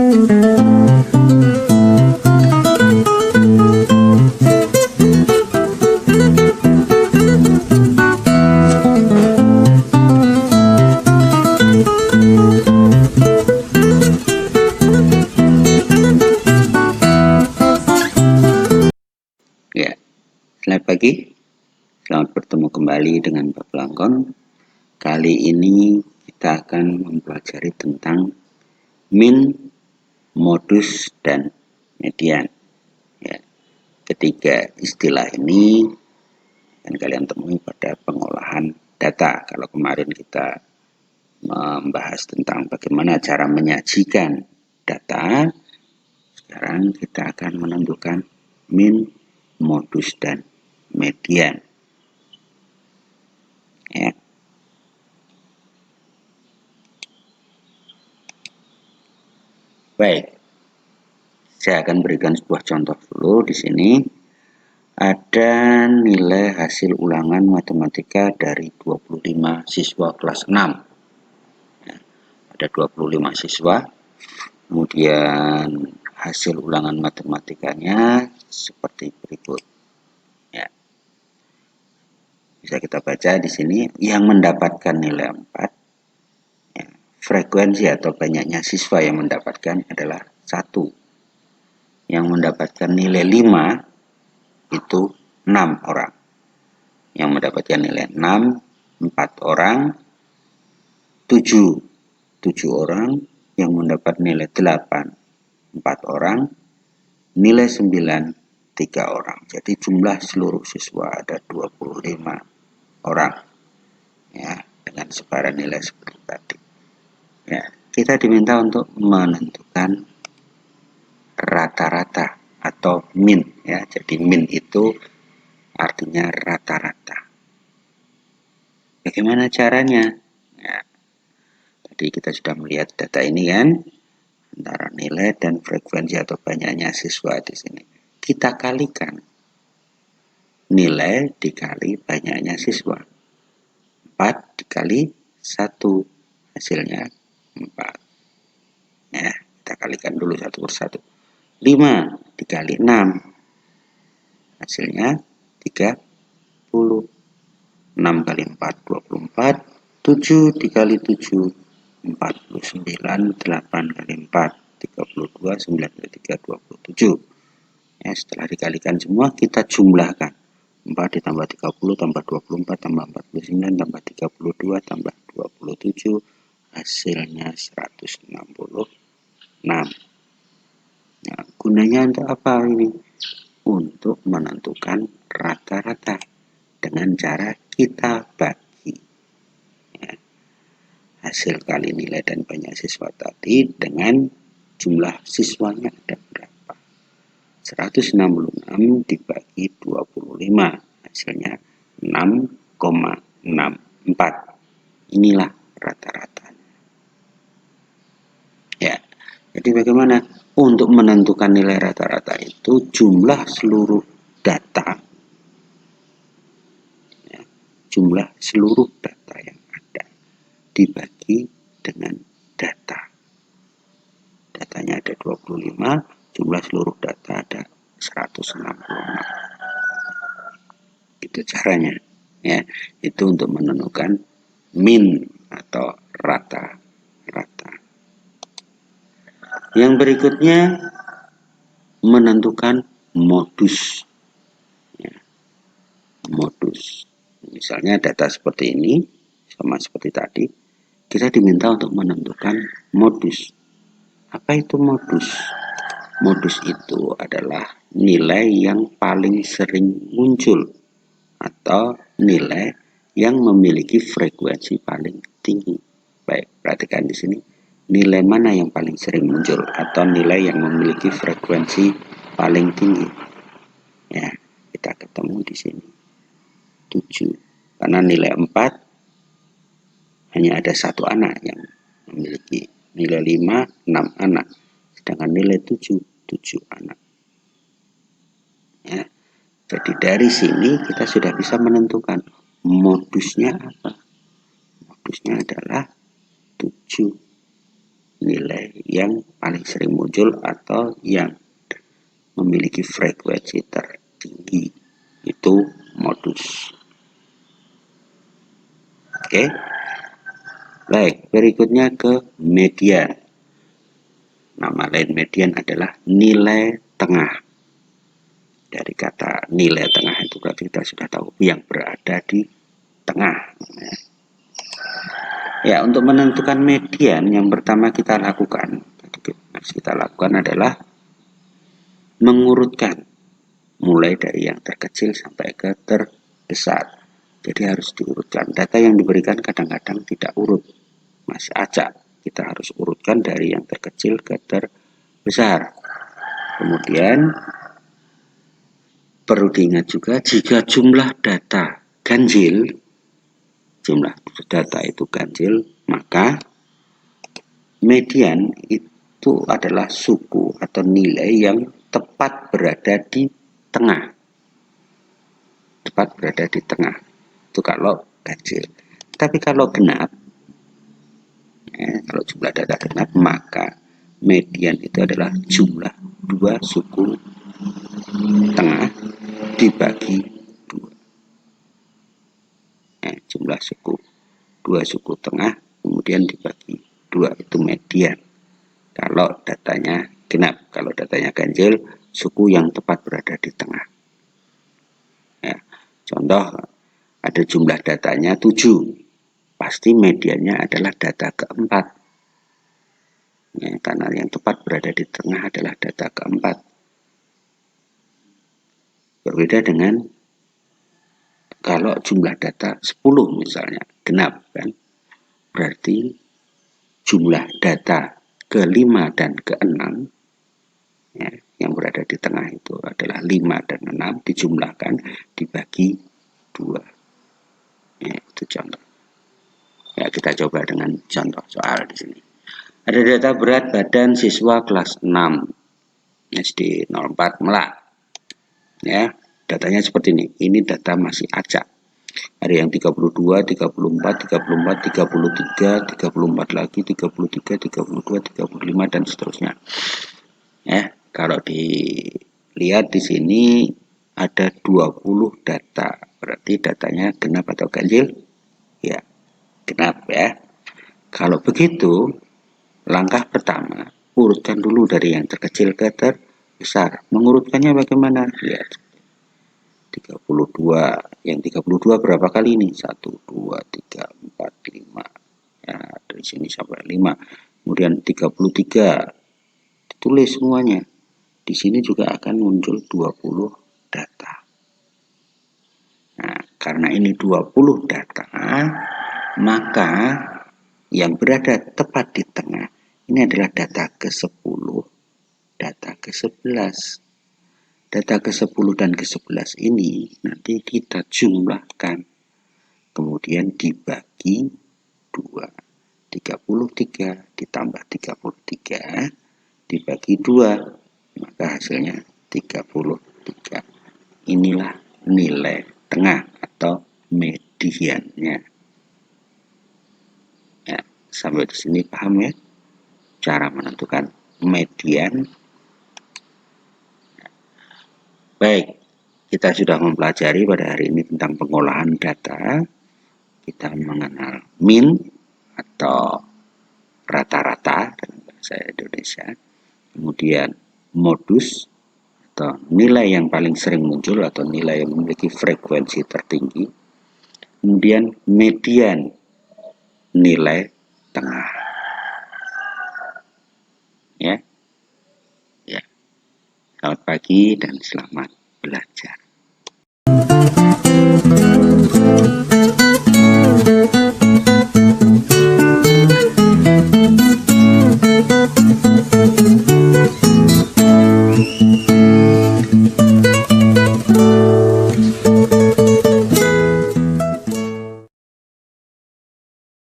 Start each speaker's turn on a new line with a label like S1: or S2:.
S1: Ya, selamat pagi. Selamat bertemu kembali dengan Pak Pelangkon. Kali ini kita akan mempelajari tentang min, modus, dan median. Ya, ketiga istilah ini akan kalian temui pada pengolahan data. Kalau kemarin kita membahas tentang bagaimana cara menyajikan data, sekarang kita akan menentukan min, modus, dan median. Ya. Baik, saya akan berikan sebuah contoh dulu di sini. Ada nilai hasil ulangan matematika dari 25 siswa kelas 6. Ya, ada 25 siswa. Kemudian hasil ulangan matematikanya seperti berikut. Ya. Bisa kita baca di sini yang mendapatkan nilai 4. Ya, frekuensi atau banyaknya siswa yang mendapatkan adalah 1. Yang mendapatkan nilai 5 itu 6 orang. Yang mendapatkan nilai 6, 4 orang. 7 orang. Yang mendapat nilai 8, 4 orang. Nilai 9, 3 orang. Jadi jumlah seluruh siswa ada 25 orang. Ya, dengan sebaran nilai seperti tadi. Ya, kita diminta untuk menentukan rata-rata atau min. Ya, jadi min itu artinya rata-rata. Bagaimana caranya? Ya, tadi kita sudah melihat data ini kan, antara nilai dan frekuensi atau banyaknya siswa di sini. Kita kalikan nilai dikali banyaknya siswa. 4 dikali 1, hasilnya 4. Ya, kita kalikan dulu satu persatu. 5 dikali 6, hasilnya 30. 6 kali 4, 24. 7 dikali 7, 49. 8 kali 4, 32. 9 kali 3, 27. Ya, setelah dikalikan semua, kita jumlahkan. 4 ditambah 30, tambah 24, tambah 49, tambah 32, tambah 27. Hasilnya 166. Nah, gunanya untuk apa ini? Untuk menentukan rata-rata dengan cara kita bagi ya, hasil kali nilai dan banyak siswa tadi dengan jumlah siswanya ada berapa. 166 dibagi 25 hasilnya 6,64. Inilah rata-ratanya. Ya, jadi bagaimana? Untuk menentukan nilai rata-rata itu jumlah seluruh data. Ya, jumlah seluruh data yang ada dibagi dengan data. Datanya ada 25, jumlah seluruh data ada 166. Itu caranya. Ya, itu untuk menentukan min atau rata-rata. Yang berikutnya menentukan modus. Ya, modus. Misalnya data seperti ini, sama seperti tadi, kita diminta untuk menentukan modus. Apa itu modus? Modus itu adalah nilai yang paling sering muncul atau nilai yang memiliki frekuensi paling tinggi. Baik, perhatikan di sini. Nilai mana yang paling sering muncul atau nilai yang memiliki frekuensi paling tinggi? Ya, kita ketemu di sini. 7. Karena nilai 4 hanya ada 1 anak yang memiliki. Nilai 5, 6 anak. Sedangkan nilai 7, 7 anak. Ya. Jadi dari sini kita sudah bisa menentukan modusnya apa. Modusnya adalah 7. nilai yang paling sering muncul atau yang memiliki frekuensi tertinggi, itu modus. Oke. Baik, berikutnya ke median. Nama lain median adalah nilai tengah. Dari kata nilai tengah itu berarti kita sudah tahu yang berada di tengah. Ya, untuk menentukan median yang pertama kita lakukan adalah mengurutkan mulai dari yang terkecil sampai ke terbesar. Jadi harus diurutkan. Data yang diberikan kadang-kadang tidak urut, masih acak. Kita harus urutkan dari yang terkecil ke terbesar. Kemudian perlu diingat juga jika jumlah data ganjil, jumlah data itu ganjil, maka median itu adalah suku atau nilai yang tepat berada di tengah. Tepat berada di tengah. Itu kalau ganjil. Tapi kalau genap, kalau jumlah data genap, maka median itu adalah jumlah dua suku tengah dibagi dua. Jumlah suku dua suku tengah kemudian dibagi dua, itu median. Kalau datanya genap, kalau datanya ganjil, suku yang tepat berada di tengah. Ya, contoh, ada jumlah datanya 7, pasti mediannya adalah data keempat. Ya, karena yang tepat berada di tengah adalah data keempat. Berbeda dengan kalau jumlah data 10 misalnya, genap kan, berarti jumlah data ke-5 dan ke-6 ya, yang berada di tengah itu adalah 5 dan 6 dijumlahkan dibagi 2. Ya, itu contoh. Ya, kita coba dengan contoh soal di sini. Ada data berat badan siswa kelas 6 SD 04 Melak. Ya, datanya seperti ini. Ini data masih acak. Ada yang 32, 34, 34, 33, 34 lagi, 33, 32, 35 dan seterusnya. Ya, kalau dilihat di sini ada 20 data. Berarti datanya genap atau ganjil? Ya, genap ya. Kalau begitu, langkah pertama, urutkan dulu dari yang terkecil ke terbesar. Mengurutkannya bagaimana? Lihat. 32. Yang 32 berapa kali ini? 1, 2, 3, 4, 5. Ya, dari sini sampai 5. Kemudian 33. Ditulis semuanya. Di sini juga akan muncul 20 data. Nah, karena ini 20 data, maka yang berada tepat di tengah ini adalah data ke-10, data ke-11. Data ke-10 dan ke-11 ini nanti kita jumlahkan, kemudian dibagi 2. 33 ditambah 33 dibagi 2, maka hasilnya 33. Inilah nilai tengah atau mediannya. Ya, sampai di sini paham ya? Cara menentukan median. Baik, kita sudah mempelajari pada hari ini tentang pengolahan data. Kita mengenal mean atau rata-rata dalam bahasa Indonesia. Kemudian modus atau nilai yang paling sering muncul atau nilai yang memiliki frekuensi tertinggi. Kemudian median, nilai tengah. Ya. Ya. Selamat pagi dan selamat belajar.